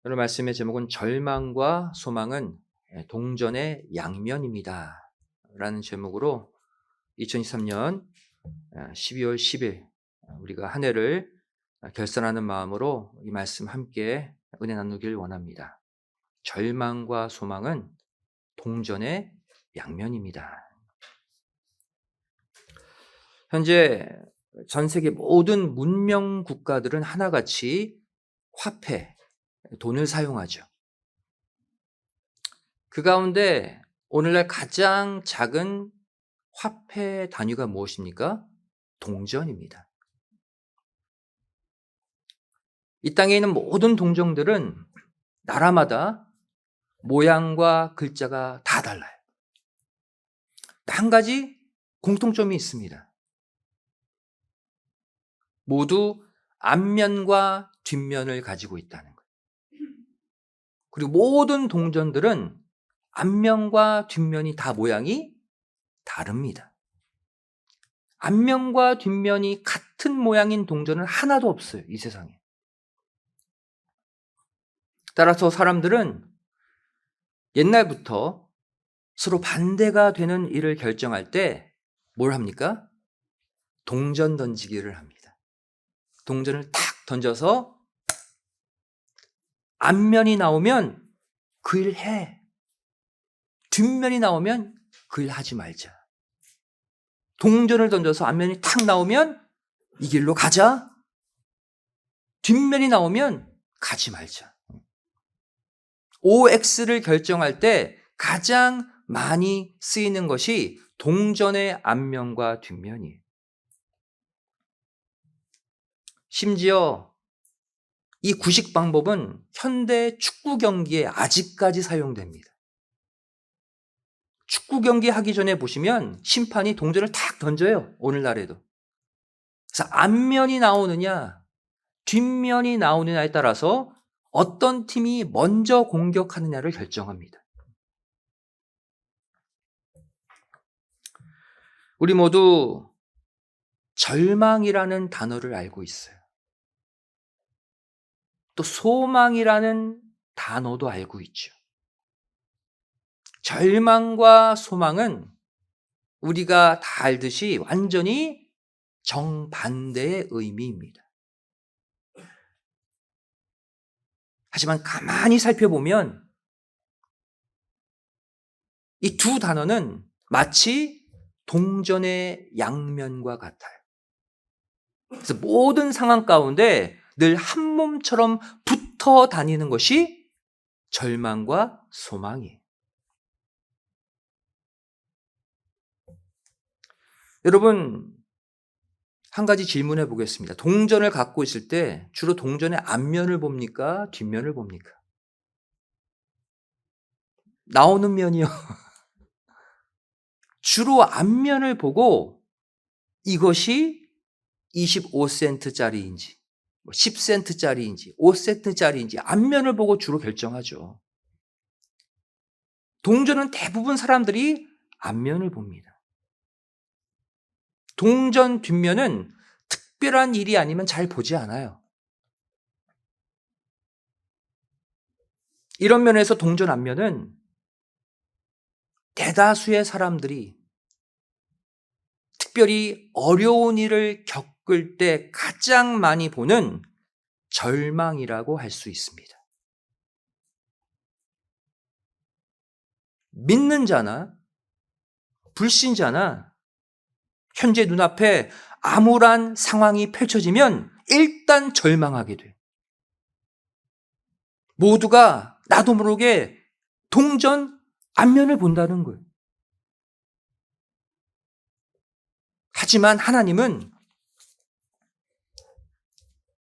오늘 말씀의 제목은 절망과 소망은 동전의 양면입니다. 라는 제목으로 2023년 12월 10일 우리가 한 해를 결산하는 마음으로 이 말씀 함께 은혜 나누길 원합니다. 절망과 소망은 동전의 양면입니다. 현재 전 세계 모든 문명 국가들은 하나같이 화폐, 돈을 사용하죠. 그 가운데 오늘날 가장 작은 화폐 단위가 무엇입니까? 동전입니다. 이 땅에 있는 모든 동전들은 나라마다 모양과 글자가 다 달라요. 한 가지 공통점이 있습니다. 모두 앞면과 뒷면을 가지고 있다는 거예요. 그리고 모든 동전들은 앞면과 뒷면이 다 모양이 다릅니다. 앞면과 뒷면이 같은 모양인 동전은 하나도 없어요, 이 세상에. 따라서 사람들은 옛날부터 서로 반대가 되는 일을 결정할 때 뭘 합니까? 동전 던지기를 합니다. 동전을 탁 던져서 앞면이 나오면 그 일 해. 뒷면이 나오면 그 일 하지 말자. 동전을 던져서 앞면이 탁 나오면 이 길로 가자. 뒷면이 나오면 가지 말자. OX를 결정할 때 가장 많이 쓰이는 것이 동전의 앞면과 뒷면이에요. 심지어 이 구식 방법은 현대 축구 경기에 아직까지 사용됩니다. 축구 경기 하기 전에 보시면 심판이 동전을 탁 던져요. 오늘날에도. 그래서 앞면이 나오느냐 뒷면이 나오느냐에 따라서 어떤 팀이 먼저 공격하느냐를 결정합니다. 우리 모두 절망이라는 단어를 알고 있어요. 또 소망이라는 단어도 알고 있죠. 절망과 소망은 우리가 다 알듯이 완전히 정반대의 의미입니다. 하지만 가만히 살펴보면 이 두 단어는 마치 동전의 양면과 같아요. 그래서 모든 상황 가운데 늘 한 몸처럼 붙어 다니는 것이 절망과 소망이에요. 여러분, 한 가지 질문해 보겠습니다. 동전을 갖고 있을 때 주로 동전의 앞면을 봅니까? 뒷면을 봅니까? 나오는 면이요. 주로 앞면을 보고 이것이 25센트짜리인지 10센트짜리인지 5센트짜리인지 앞면을 보고 주로 결정하죠. 동전은 대부분 사람들이 앞면을 봅니다. 동전 뒷면은 특별한 일이 아니면 잘 보지 않아요. 이런 면에서 동전 앞면은 대다수의 사람들이 특별히 어려운 일을 겪을 때 가장 많이 보는 절망이라고 할 수 있습니다. 믿는 자나 불신자나 현재 눈앞에 암울한 상황이 펼쳐지면 일단 절망하게 돼요. 모두가 나도 모르게 동전 앞면을 본다는 거예요. 하지만 하나님은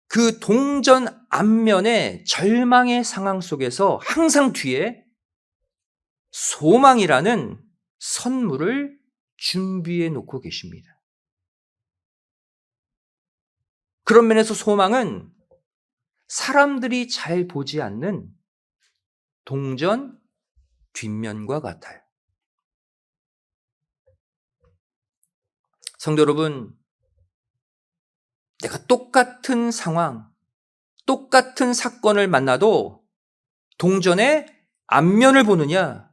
그 동전 앞면의 절망의 상황 속에서 항상 뒤에 소망이라는 선물을 준비해 놓고 계십니다. 그런 면에서 소망은 사람들이 잘 보지 않는 동전 뒷면과 같아요. 성도 여러분, 내가 똑같은 상황, 똑같은 사건을 만나도 동전의 앞면을 보느냐,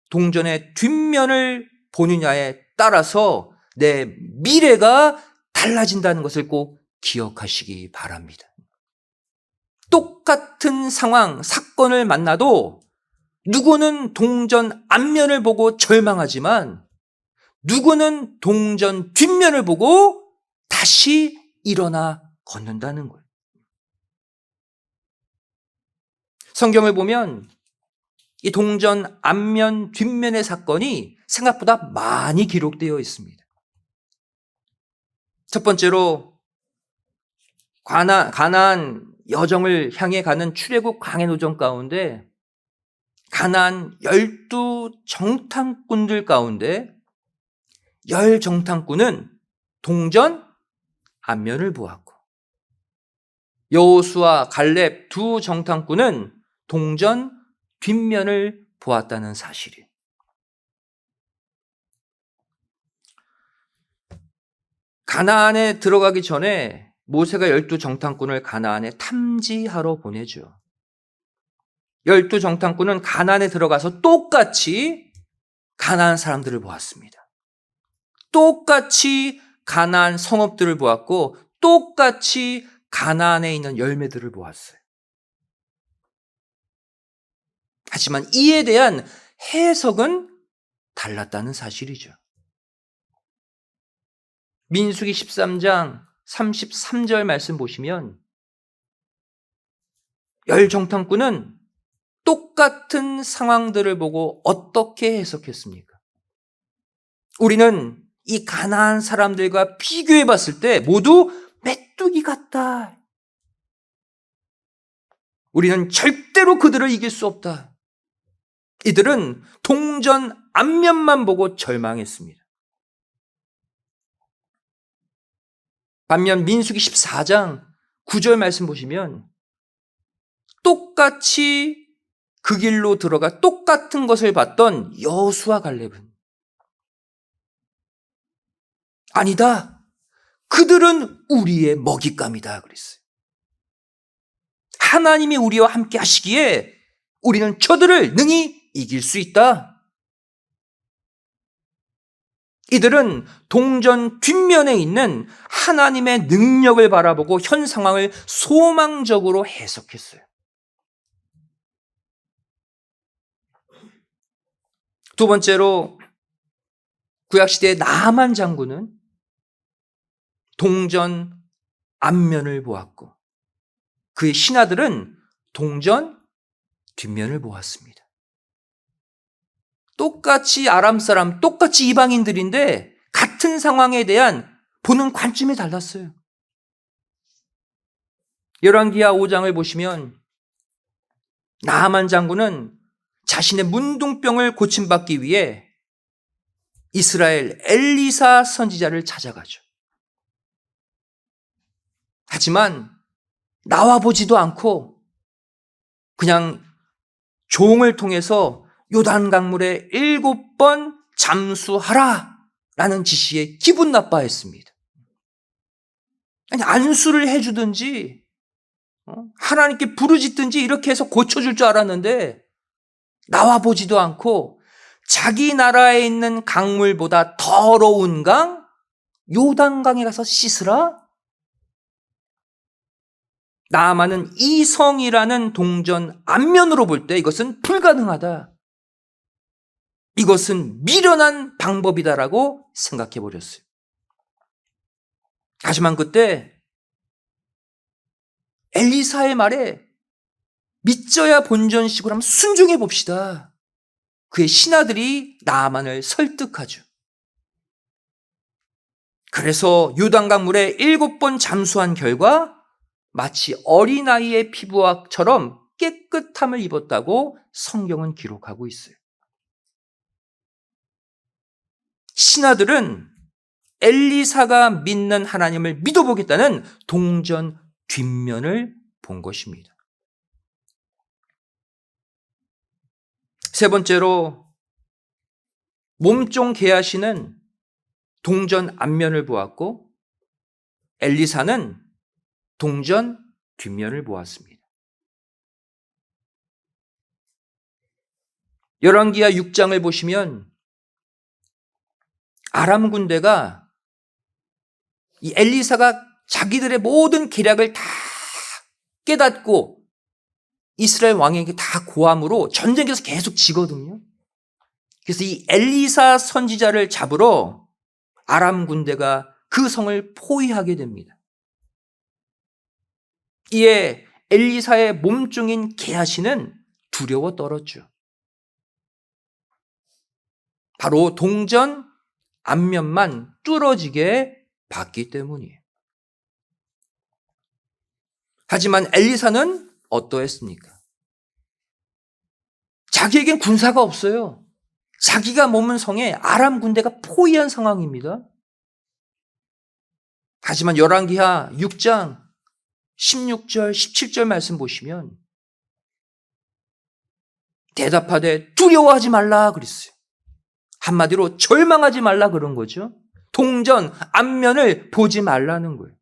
동전의 뒷면을 보느냐에 따라서 내 미래가 달라진다는 것을 꼭 기억하시기 바랍니다. 똑같은 상황, 사건을 만나도 누구는 동전 앞면을 보고 절망하지만 누구는 동전 뒷면을 보고 다시 일어나 걷는다는 거예요. 성경을 보면 이 동전 앞면, 뒷면의 사건이 생각보다 많이 기록되어 있습니다. 첫 번째로 가나안 여정을 향해 가는 출애굽 광해노정 가운데 가나안 12정탐꾼들 가운데 10정탐꾼은 동전 앞면을 보았고 여호수아, 갈렙 두 정탐꾼은 동전 뒷면을 보았다는 사실이에요. 가나안에 들어가기 전에 모세가 12정탐꾼을 가나안에 탐지하러 보내죠. 12정탐꾼은 가나안에 들어가서 똑같이 가나안 사람들을 보았습니다. 똑같이 가나안 성읍들을 보았고 똑같이 가나안에 있는 열매들을 보았어요. 하지만 이에 대한 해석은 달랐다는 사실이죠. 민수기 13장 33절 말씀 보시면 열정탐꾼은 똑같은 상황들을 보고 어떻게 해석했습니까? 우리는 이 가나안 사람들과 비교해 봤을 때 모두 메뚜기 같다. 우리는 절대로 그들을 이길 수 없다. 이들은 동전 앞면만 보고 절망했습니다. 반면 민수기 14장 9절 말씀 보시면 똑같이 그 길로 들어가 똑같은 것을 봤던 여호수아 갈렙은 아니다. 그들은 우리의 먹잇감이다 그랬어요. 하나님이 우리와 함께 하시기에 우리는 저들을 능히 이길 수 있다. 이들은 동전 뒷면에 있는 하나님의 능력을 바라보고 현 상황을 소망적으로 해석했어요. 두 번째로 구약시대의 나아만 장군은 동전 앞면을 보았고 그의 신하들은 동전 뒷면을 보았습니다. 똑같이 아람 사람, 똑같이 이방인들인데 같은 상황에 대한 보는 관점이 달랐어요. 열왕기하 5장을 보시면 나아만 장군은 자신의 문둥병을 고침받기 위해 이스라엘 엘리사 선지자를 찾아가죠. 하지만 나와보지도 않고 그냥 종을 통해서 요단 강물에 7번 잠수하라 라는 지시에 기분 나빠했습니다. 아니, 안수를 해주든지 하나님께 부르짖든지 이렇게 해서 고쳐줄 줄 알았는데 나와보지도 않고 자기 나라에 있는 강물보다 더러운 강 요단강에 가서 씻으라? 나아만은 이성이라는 동전 앞면으로 볼 때 이것은 불가능하다. 이것은 미련한 방법이다라고 생각해 버렸어요. 하지만 그때 엘리사의 말에 믿져야 본전식으로 한번 순종해 봅시다. 그의 신하들이 나아만을 설득하죠. 그래서 요단강 물에 7번 잠수한 결과 마치 어린아이의 피부와처럼 깨끗함을 입었다고 성경은 기록하고 있어요. 신하들은 엘리사가 믿는 하나님을 믿어보겠다는 동전 뒷면을 본 것입니다. 세 번째로 몸종 게하시는 동전 앞면을 보았고 엘리사는 동전 뒷면을 보았습니다. 열왕기하 6장을 보시면 아람 군대가 이 엘리사가 자기들의 모든 계략을 다 깨닫고 이스라엘 왕에게 다 고함으로 전쟁에서 계속 지거든요. 그래서 이 엘리사 선지자를 잡으러 아람 군대가 그 성을 포위하게 됩니다. 이에 엘리사의 몸종인 게하시는 두려워 떨었죠. 바로 동전 앞면만 뚫어지게 봤기 때문이에요. 하지만 엘리사는 어떠했습니까? 자기에겐 군사가 없어요. 자기가 머문 성에 아람 군대가 포위한 상황입니다. 하지만 열왕기하 6장 16절, 17절 말씀 보시면 대답하되 두려워하지 말라 그랬어요. 한마디로 절망하지 말라 그런 거죠. 동전 앞면을 보지 말라는 거예요.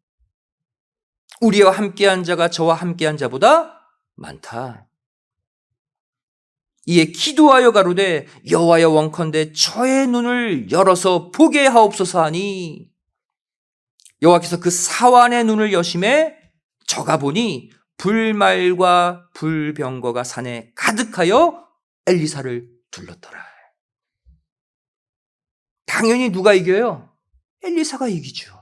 우리와 함께한 자가 저와 함께한 자보다 많다. 이에 기도하여 가로되 여호와여 원컨대 저의 눈을 열어서 보게 하옵소서 하니 여호와께서 그 사환의 눈을 여심해 저가 보니 불말과 불병거가 산에 가득하여 엘리사를 둘렀더라. 당연히 누가 이겨요? 엘리사가 이기죠.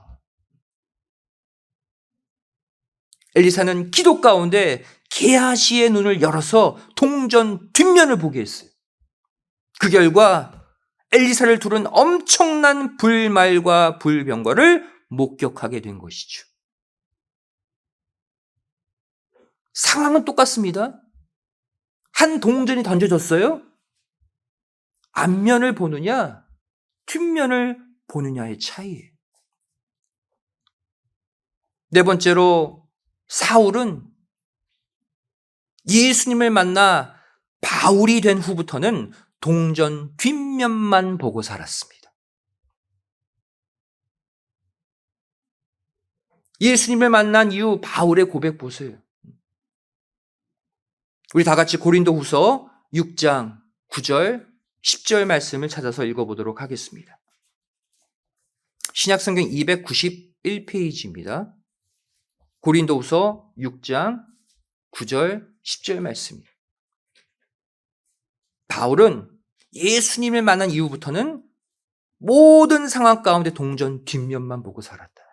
엘리사는 기도 가운데 게하시의 눈을 열어서 동전 뒷면을 보게 했어요. 그 결과 엘리사를 두른 엄청난 불말과 불병거를 목격하게 된 것이죠. 상황은 똑같습니다. 한 동전이 던져졌어요. 앞면을 보느냐, 뒷면을 보느냐의 차이예요. 네 번째로 사울은 예수님을 만나 바울이 된 후부터는 동전 뒷면만 보고 살았습니다. 예수님을 만난 이후 바울의 고백 보세요. 우리 다 같이 고린도후서 6장 9절, 10절 말씀을 찾아서 읽어보도록 하겠습니다. 신약성경 291페이지입니다. 고린도후서 6장 9절, 10절 말씀입니다. 바울은 예수님을 만난 이후부터는 모든 상황 가운데 동전 뒷면만 보고 살았다.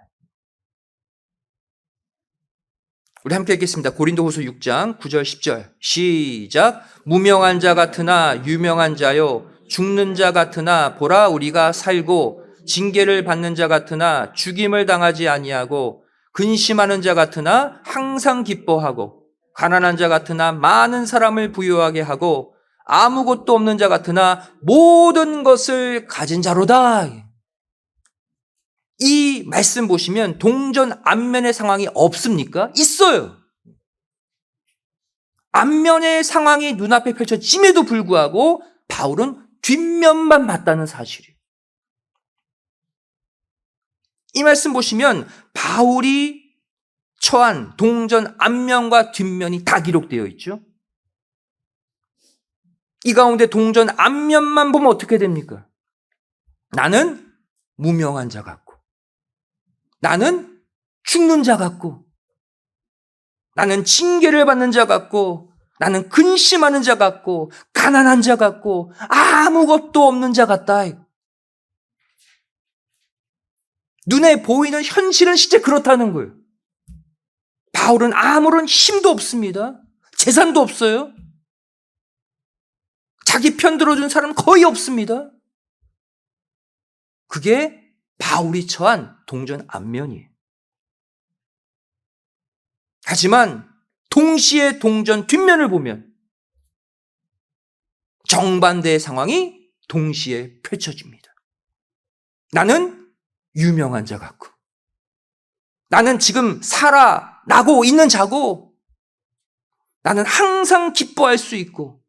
우리 함께 읽겠습니다. 고린도후서 6장 9절 10절 시작. 무명한 자 같으나 유명한 자요 죽는 자 같으나 보라 우리가 살고 징계를 받는 자 같으나 죽임을 당하지 아니하고 근심하는 자 같으나 항상 기뻐하고 가난한 자 같으나 많은 사람을 부유하게 하고 아무것도 없는 자 같으나 모든 것을 가진 자로다. 이 말씀 보시면 동전 앞면의 상황이 없습니까? 있어요. 앞면의 상황이 눈앞에 펼쳐짐에도 불구하고 바울은 뒷면만 봤다는 사실이에요. 이 말씀 보시면 바울이 처한 동전 앞면과 뒷면이 다 기록되어 있죠. 이 가운데 동전 앞면만 보면 어떻게 됩니까? 나는 무명한 자 같고 나는 죽는 자 같고 나는 징계를 받는 자 같고 나는 근심하는 자 같고 가난한 자 같고 아무것도 없는 자 같다. 눈에 보이는 현실은 실제 그렇다는 거예요. 바울은 아무런 힘도 없습니다. 재산도 없어요. 자기 편 들어준 사람은 거의 없습니다. 그게 바울이 처한 동전 앞면이에요. 하지만 동시에 동전 뒷면을 보면 정반대의 상황이 동시에 펼쳐집니다. 나는 유명한 자 같고 나는 지금 살아나고 있는 자고 나는 항상 기뻐할 수 있고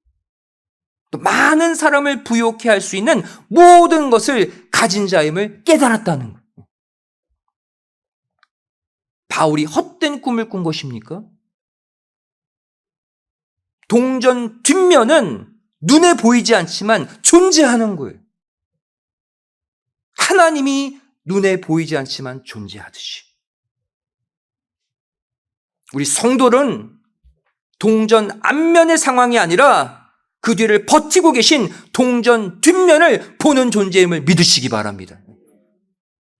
또 많은 사람을 부욕해 할 수 있는 모든 것을 가진 자임을 깨달았다는 거예요. 바울이 헛된 꿈을 꾼 것입니까? 동전 뒷면은 눈에 보이지 않지만 존재하는 거예요. 하나님이 눈에 보이지 않지만 존재하듯이. 우리 성도는 동전 앞면의 상황이 아니라 그 뒤를 버티고 계신 동전 뒷면을 보는 존재임을 믿으시기 바랍니다.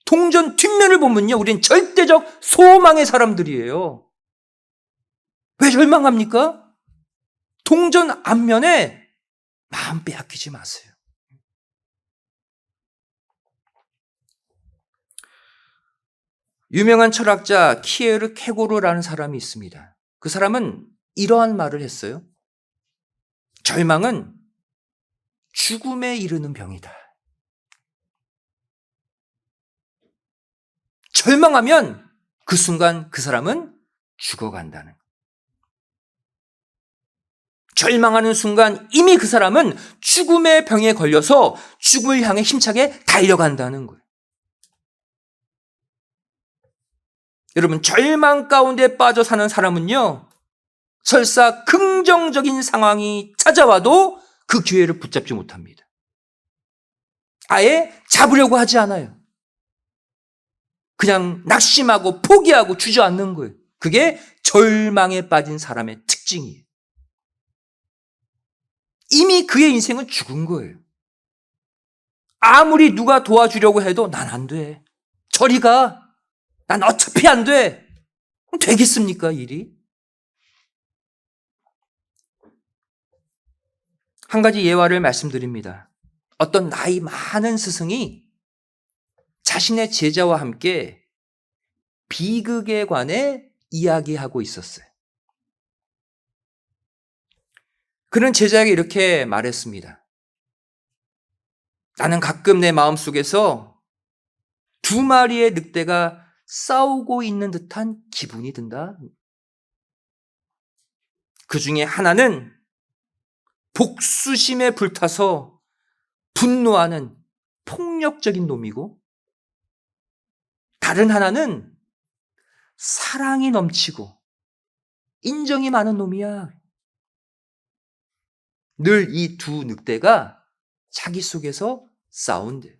동전 뒷면을 보면요, 우린 절대적 소망의 사람들이에요. 왜 절망합니까? 동전 앞면에 마음 빼앗기지 마세요. 유명한 철학자 키에르 케고르라는 사람이 있습니다. 그 사람은 이러한 말을 했어요. 절망은 죽음에 이르는 병이다. 절망하면 그 순간 그 사람은 죽어간다는. 절망하는 순간 이미 그 사람은 죽음의 병에 걸려서 죽음을 향해 힘차게 달려간다는 거예요. 여러분, 절망 가운데 빠져 사는 사람은요, 설사 긍정적인 상황이 찾아와도 그 기회를 붙잡지 못합니다. 아예 잡으려고 하지 않아요. 그냥 낙심하고 포기하고 주저앉는 거예요. 그게 절망에 빠진 사람의 특징이에요. 이미 그의 인생은 죽은 거예요. 아무리 누가 도와주려고 해도 난 안 돼. 저리 가. 난 어차피 안 돼. 되겠습니까, 일이? 한 가지 예화를 말씀드립니다. 어떤 나이 많은 스승이 자신의 제자와 함께 비극에 관해 이야기하고 있었어요. 그는 제자에게 이렇게 말했습니다. 나는 가끔 내 마음속에서 두 마리의 늑대가 싸우고 있는 듯한 기분이 든다. 그 중에 하나는 복수심에 불타서 분노하는 폭력적인 놈이고, 다른 하나는 사랑이 넘치고 인정이 많은 놈이야. 늘 이 두 늑대가 자기 속에서 싸운대.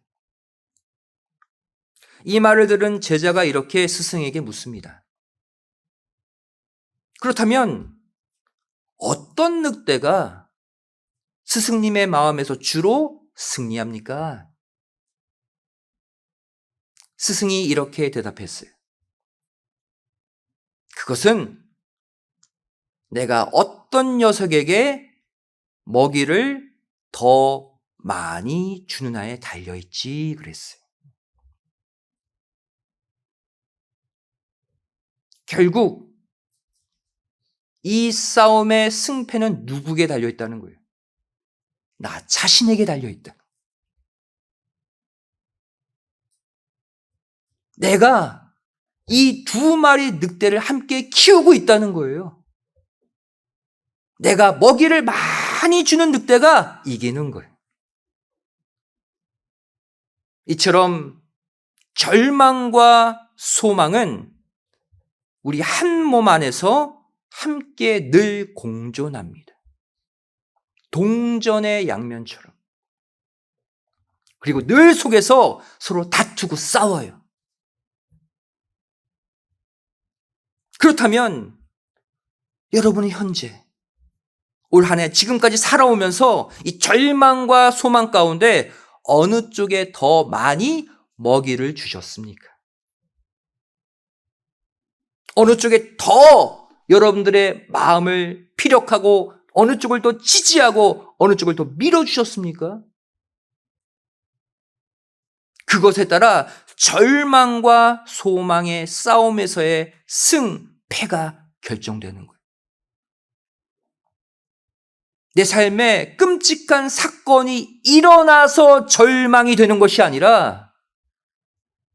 이 말을 들은 제자가 이렇게 스승에게 묻습니다. 그렇다면 어떤 늑대가 스승님의 마음에서 주로 승리합니까? 스승이 이렇게 대답했어요. 그것은 내가 어떤 녀석에게 먹이를 더 많이 주느냐에 달려있지 그랬어요. 결국 이 싸움의 승패는 누구에게 달려있다는 거예요? 나 자신에게 달려있다. 내가 이 두 마리 늑대를 함께 키우고 있다는 거예요. 내가 먹이를 많이 주는 늑대가 이기는 거예요. 이처럼 절망과 소망은 우리 한 몸 안에서 함께 늘 공존합니다. 동전의 양면처럼. 그리고 늘 속에서 서로 다투고 싸워요. 그렇다면 여러분은 현재 올 한 해 지금까지 살아오면서 이 절망과 소망 가운데 어느 쪽에 더 많이 먹이를 주셨습니까? 어느 쪽에 더 여러분들의 마음을 피력하고 어느 쪽을 더 지지하고 어느 쪽을 더 밀어주셨습니까? 그것에 따라 절망과 소망의 싸움에서의 승패가 결정되는 거예요. 내 삶에 끔찍한 사건이 일어나서 절망이 되는 것이 아니라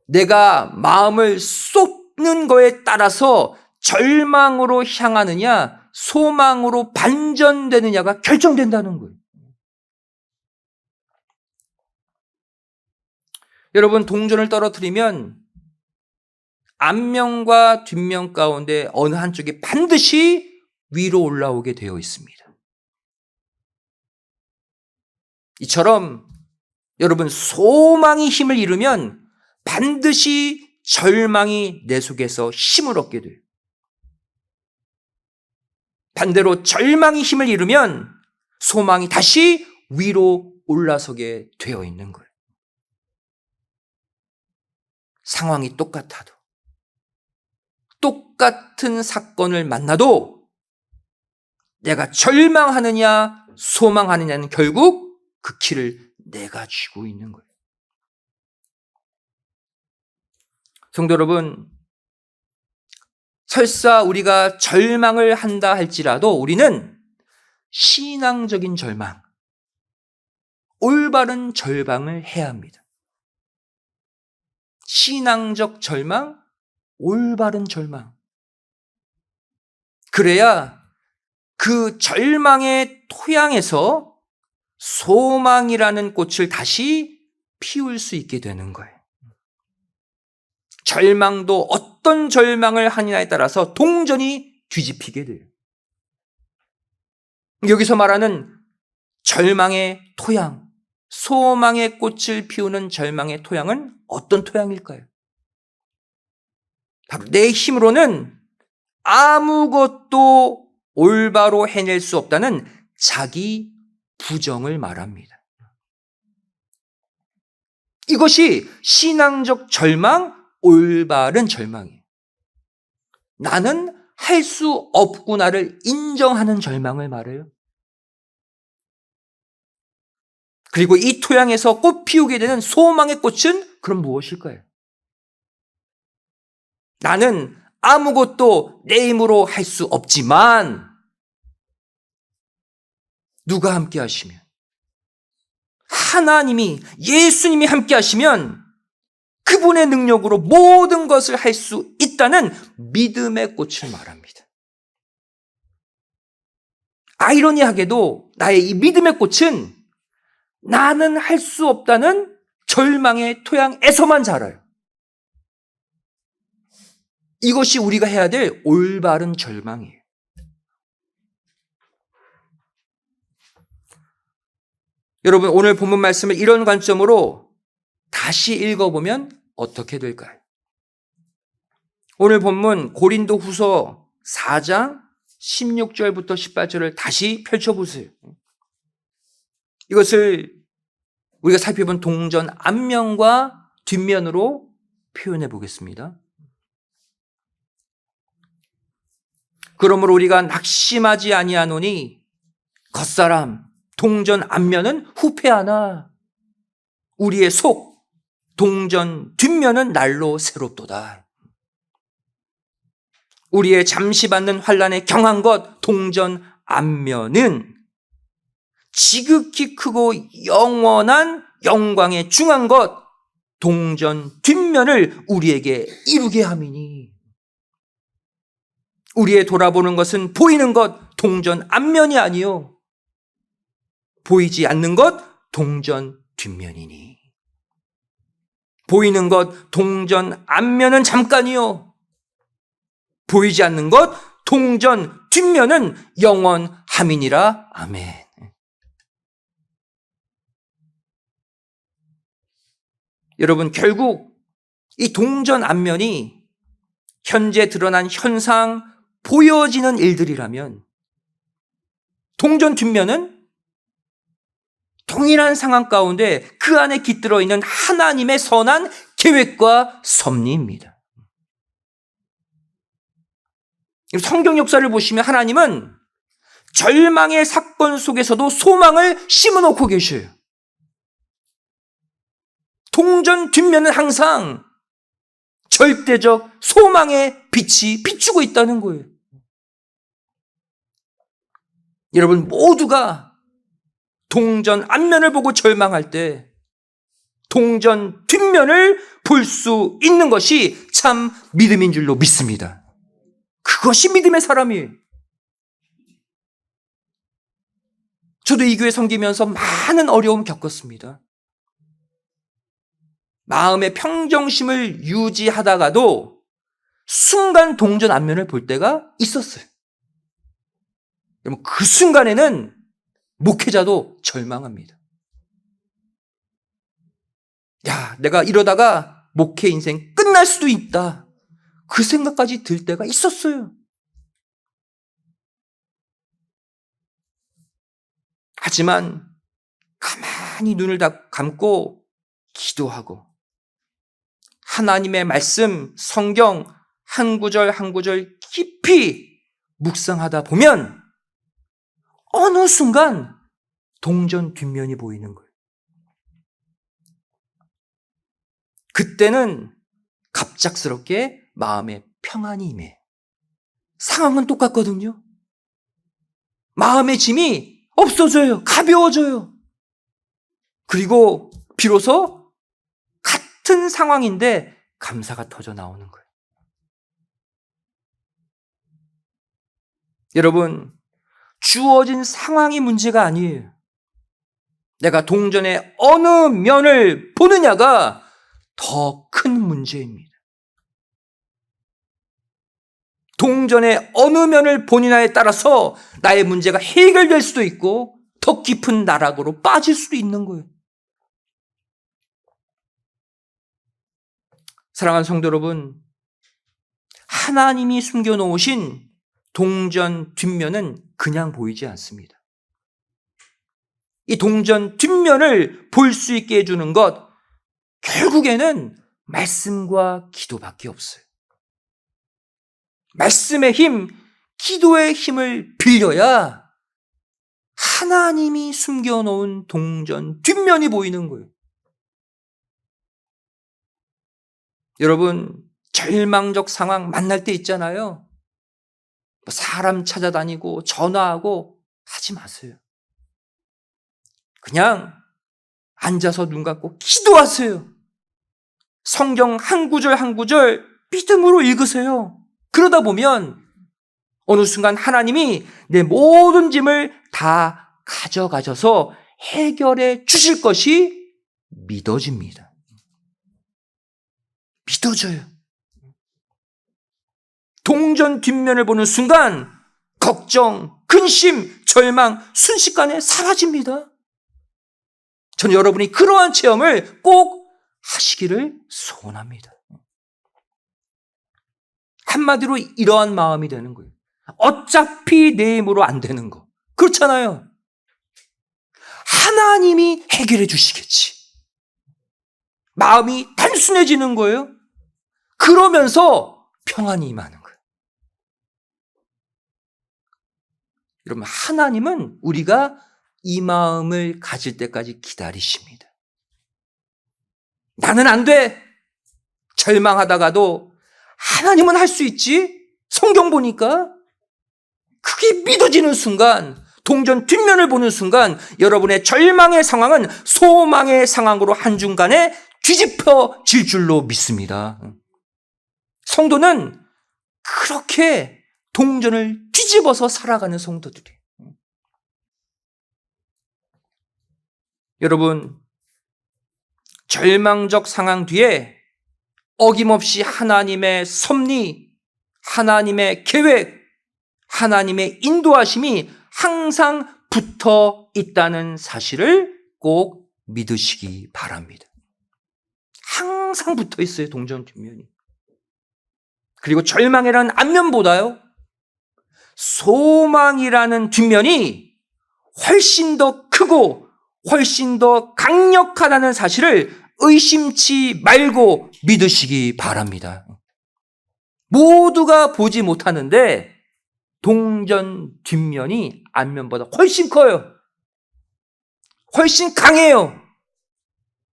내가 마음을 쏟는 거에 따라서 절망으로 향하느냐 소망으로 반전되느냐가 결정된다는 거예요. 여러분, 동전을 떨어뜨리면 앞면과 뒷면 가운데 어느 한쪽이 반드시 위로 올라오게 되어 있습니다. 이처럼 여러분, 소망이 힘을 잃으면 반드시 절망이 내 속에서 힘을 얻게 돼요. 반대로 절망이 힘을 잃으면 소망이 다시 위로 올라서게 되어 있는 거예요. 상황이 똑같아도, 똑같은 사건을 만나도 내가 절망하느냐 소망하느냐는 결국 그 키를 내가 쥐고 있는 거예요. 성도 여러분, 설사 우리가 절망을 한다 할지라도 우리는 신앙적인 절망, 올바른 절망을 해야 합니다. 신앙적 절망, 올바른 절망. 그래야 그 절망의 토양에서 소망이라는 꽃을 다시 피울 수 있게 되는 거예요. 절망도 어떤 절망을 하느냐에 따라서 동전이 뒤집히게 돼요. 여기서 말하는 절망의 토양, 소망의 꽃을 피우는 절망의 토양은 어떤 토양일까요? 바로 내 힘으로는 아무것도 올바로 해낼 수 없다는 자기 부정을 말합니다. 이것이 신앙적 절망, 올바른 절망이에요. 나는 할 수 없구나를 인정하는 절망을 말해요. 그리고 이 토양에서 꽃 피우게 되는 소망의 꽃은 그럼 무엇일까요? 나는 아무것도 내 힘으로 할 수 없지만 누가 함께 하시면, 하나님이, 예수님이 함께 하시면 그분의 능력으로 모든 것을 할 수 있다는 믿음의 꽃을 말합니다. 아이러니하게도 나의 이 믿음의 꽃은 나는 할 수 없다는 절망의 토양에서만 자라요. 이것이 우리가 해야 될 올바른 절망이에요. 여러분, 오늘 본문 말씀을 이런 관점으로 다시 읽어보면 어떻게 될까요? 오늘 본문 고린도후서 4장 16절부터 18절을 다시 펼쳐보세요. 이것을 우리가 살펴본 동전 앞면과 뒷면으로 표현해 보겠습니다. 그러므로 우리가 낙심하지 아니하노니 겉사람 동전 앞면은 후패하나 우리의 속 동전 뒷면은 날로 새롭도다. 우리의 잠시 받는 환난에 경한 것 동전 앞면은 지극히 크고 영원한 영광에 중한 것 동전 뒷면을 우리에게 이루게 함이니 우리의 돌아보는 것은 보이는 것 동전 앞면이 아니요 보이지 않는 것 동전 뒷면이니 보이는 것 동전 앞면은 잠깐이요 보이지 않는 것 동전 뒷면은 영원함이니라. 아멘. 여러분, 결국 이 동전 앞면이 현재 드러난 현상, 보여지는 일들이라면 동전 뒷면은 동일한 상황 가운데 그 안에 깃들어 있는 하나님의 선한 계획과 섭리입니다. 성경 역사를 보시면 하나님은 절망의 사건 속에서도 소망을 심어놓고 계셔요. 동전 뒷면은 항상 절대적 소망의 빛이 비추고 있다는 거예요. 여러분 모두가 동전 앞면을 보고 절망할 때 동전 뒷면을 볼 수 있는 것이 참 믿음인 줄로 믿습니다. 그것이 믿음의 사람이에요. 저도 이 교회 섬기면서 많은 어려움 겪었습니다. 마음의 평정심을 유지하다가도 순간 동전 앞면을 볼 때가 있었어요. 여러분, 그 순간에는 목회자도 절망합니다. 야, 내가 이러다가 목회 인생 끝날 수도 있다. 그 생각까지 들 때가 있었어요. 하지만 가만히 눈을 다 감고 기도하고 하나님의 말씀, 성경 한 구절 한 구절 깊이 묵상하다 보면 어느 순간 동전 뒷면이 보이는 거예요. 그때는 갑작스럽게 마음에 평안이 임해. 상황은 똑같거든요. 마음의 짐이 없어져요. 가벼워져요. 그리고 비로소 같은 상황인데 감사가 터져 나오는 거예요. 여러분, 주어진 상황이 문제가 아니에요. 내가 동전의 어느 면을 보느냐가 더 큰 문제입니다. 동전의 어느 면을 보느냐에 따라서 나의 문제가 해결될 수도 있고 더 깊은 나락으로 빠질 수도 있는 거예요. 사랑하는 성도 여러분, 하나님이 숨겨놓으신 동전 뒷면은 그냥 보이지 않습니다. 이 동전 뒷면을 볼 수 있게 해주는 것, 결국에는 말씀과 기도밖에 없어요. 말씀의 힘, 기도의 힘을 빌려야 하나님이 숨겨놓은 동전 뒷면이 보이는 거예요. 여러분, 절망적 상황 만날 때 있잖아요. 사람 찾아다니고 전화하고 하지 마세요. 그냥 앉아서 눈 감고 기도하세요. 성경 한 구절 한 구절 믿음으로 읽으세요. 그러다 보면 어느 순간 하나님이 내 모든 짐을 다 가져가셔서 해결해 주실 것이 믿어집니다. 믿어져요. 동전 뒷면을 보는 순간 걱정, 근심, 절망 순식간에 사라집니다. 저는 여러분이 그러한 체험을 꼭 하시기를 소원합니다. 한마디로 이러한 마음이 되는 거예요. 어차피 내 힘으로 안 되는 거. 그렇잖아요. 하나님이 해결해 주시겠지. 마음이 단순해지는 거예요. 그러면서 평안이 임하는 거예요. 여러분, 하나님은 우리가 이 마음을 가질 때까지 기다리십니다. 나는 안 돼. 절망하다가도 하나님은 할 수 있지. 성경 보니까 그게 믿어지는 순간, 동전 뒷면을 보는 순간 여러분의 절망의 상황은 소망의 상황으로 한순간에 뒤집혀질 줄로 믿습니다. 성도는 그렇게 동전을 뒤집어서 살아가는 성도들이에요. 여러분, 절망적 상황 뒤에 어김없이 하나님의 섭리, 하나님의 계획, 하나님의 인도하심이 항상 붙어 있다는 사실을 꼭 믿으시기 바랍니다. 항상 붙어 있어요, 동전 뒷면이. 그리고 절망이라는 앞면보다요, 소망이라는 뒷면이 훨씬 더 크고 훨씬 더 강력하다는 사실을 의심치 말고 믿으시기 바랍니다. 모두가 보지 못하는데 동전 뒷면이 앞면보다 훨씬 커요. 훨씬 강해요.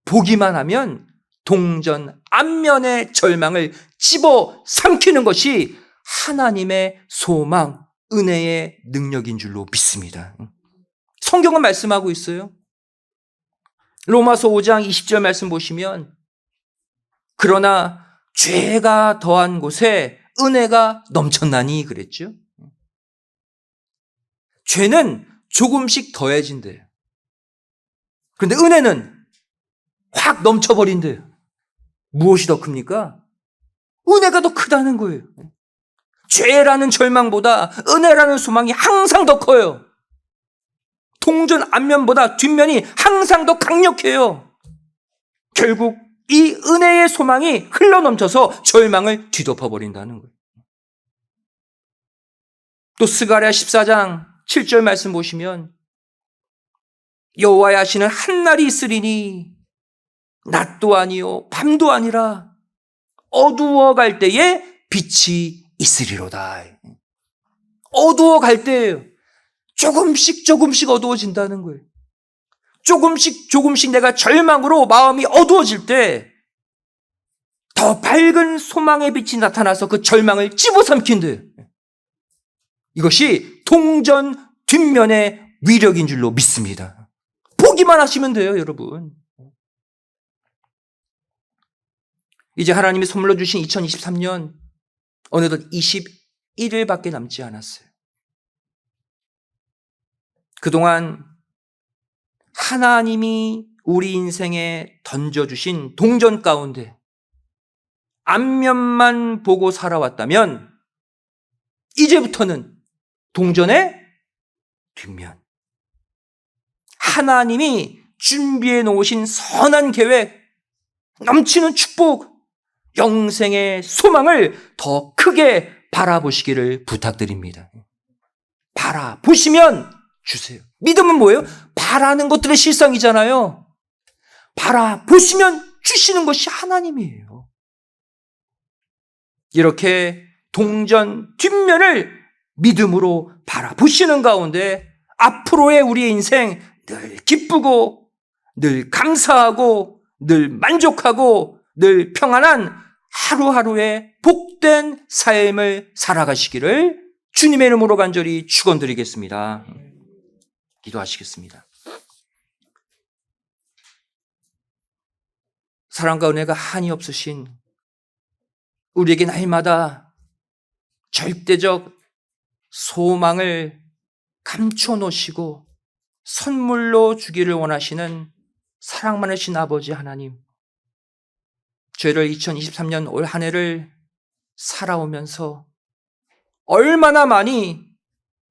보기만 하면 동전 앞면의 절망을 집어 삼키는 것이 하나님의 소망, 은혜의 능력인 줄로 믿습니다. 성경은 말씀하고 있어요. 로마서 5장 20절 말씀 보시면, 그러나 죄가 더한 곳에 은혜가 넘쳤나니 그랬죠. 죄는 조금씩 더해진대요. 그런데 은혜는 확 넘쳐버린대요. 무엇이 더 큽니까? 은혜가 더 크다는 거예요. 죄라는 절망보다 은혜라는 소망이 항상 더 커요. 동전 앞면보다 뒷면이 항상 더 강력해요. 결국 이 은혜의 소망이 흘러넘쳐서 절망을 뒤덮어버린다는 거예요. 또 스가랴 14장 7절 말씀 보시면 여호와의 하시는 한날이 있으리니 낮도 아니요 밤도 아니라 어두워갈 때에 빛이 있으리로다. 어두워갈 때 조금씩 어두워진다는 거예요. 조금씩 내가 절망으로 마음이 어두워질 때 더 밝은 소망의 빛이 나타나서 그 절망을 집어삼킨대. 이것이 동전 뒷면의 위력인 줄로 믿습니다. 보기만 하시면 돼요, 여러분. 이제 하나님이 선물로 주신 2023년 어느덧 21일밖에 남지 않았어요. 그동안 하나님이 우리 인생에 던져주신 동전 가운데 앞면만 보고 살아왔다면 이제부터는 동전의 뒷면, 하나님이 준비해 놓으신 선한 계획, 넘치는 축복, 영생의 소망을 더 크게 바라보시기를 부탁드립니다. 바라보시면 주세요. 믿음은 뭐예요? 바라는 것들의 실상이잖아요. 바라보시면 주시는 것이 하나님이에요. 이렇게 동전 뒷면을 믿음으로 바라보시는 가운데 앞으로의 우리의 인생 늘 기쁘고 늘 감사하고 늘 만족하고 늘 평안한 하루하루의 복된 삶을 살아가시기를 주님의 이름으로 간절히 축원드리겠습니다. 기도하시겠습니다. 사랑과 은혜가 한이 없으신 우리에게 날마다 절대적 소망을 감춰 놓으시고 선물로 주기를 원하시는 사랑 많으신 아버지 하나님, 저희를 2023년 올 한 해를 살아오면서 얼마나 많이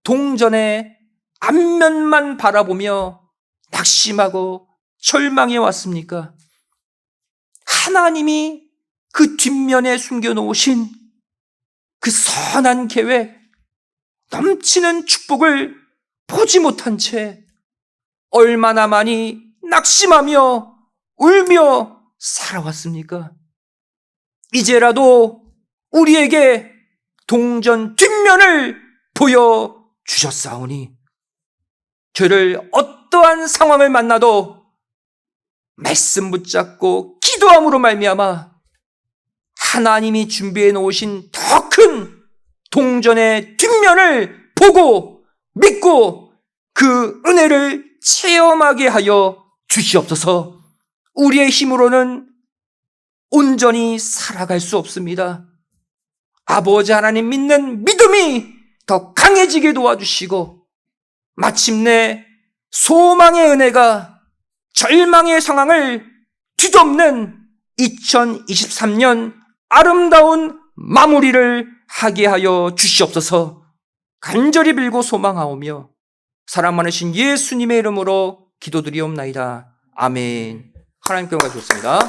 동전의 앞면만 바라보며 낙심하고 절망해 왔습니까? 하나님이 그 뒷면에 숨겨놓으신 그 선한 계획, 넘치는 축복을 보지 못한 채 얼마나 많이 낙심하며 울며 살아왔습니까? 이제라도 우리에게 동전 뒷면을 보여주셨사오니 저를 어떠한 상황을 만나도 말씀 붙잡고 기도함으로 말미암아 하나님이 준비해 놓으신 더 큰 동전의 뒷면을 보고 믿고 그 은혜를 체험하게 하여 주시옵소서. 우리의 힘으로는 온전히 살아갈 수 없습니다. 아버지 하나님 믿는 믿음이 더 강해지게 도와주시고 마침내 소망의 은혜가 절망의 상황을 뒤덮는 2023년 아름다운 마무리를 하게 하여 주시옵소서. 간절히 빌고 소망하오며 사랑 많으신 예수님의 이름으로 기도드리옵나이다. 아멘. 하나님께 영광 좋습니다.